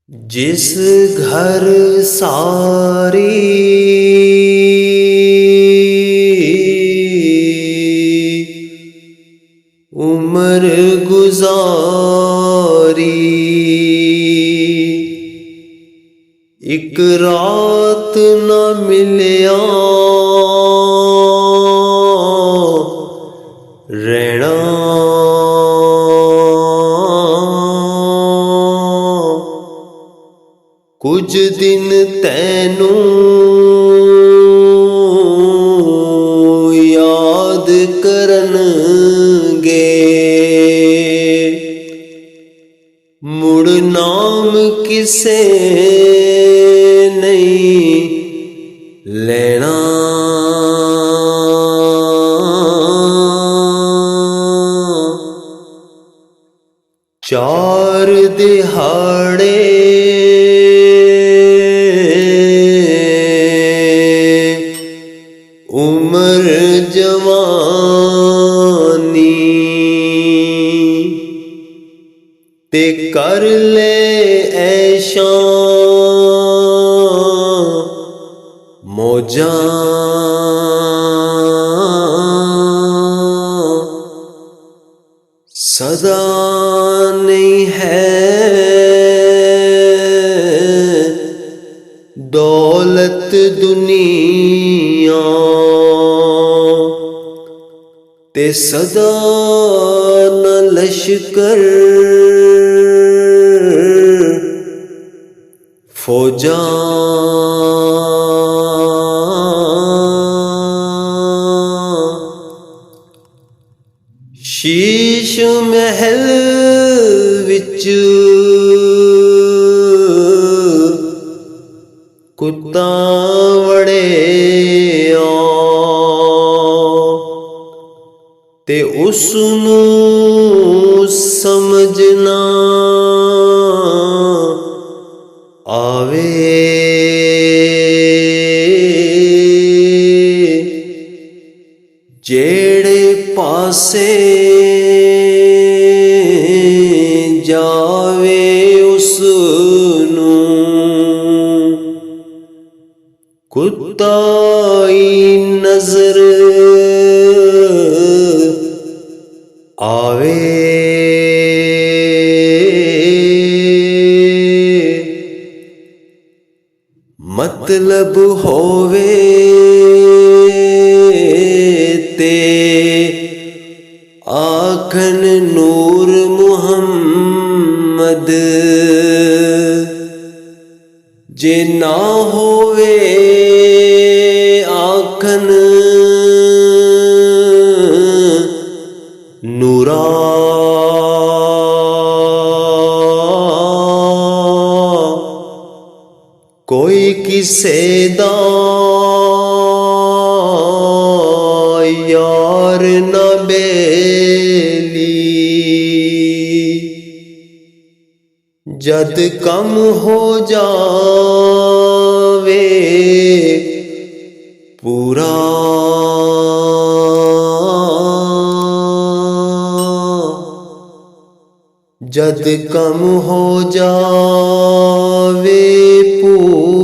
जिस घर सारी उम्र गुजारी, एक रात न मिलिया रहना कुछ दिन तैनू याद करनगे, मुड़ नाम किसे नहीं लेना। चार दिहाड़े उम्र जवानी ते कर ले ऐशा मौजा, सदा नहीं है दौलत दुनिया ते सदा न लश्कर फौजा। शीश महल विच कुत्ता वड़िया ते उसनू समझना आवे, जेड़े पासे जावे उसनू कुत्ताई नजर आवे। मतलब होवे ते आखन नूर मुहम्मद, जे ना होवे आखन नूरा। कोई किसे दा यार न बेली, जद कम हो जावे पूरा। जद कम हो जावे पूरा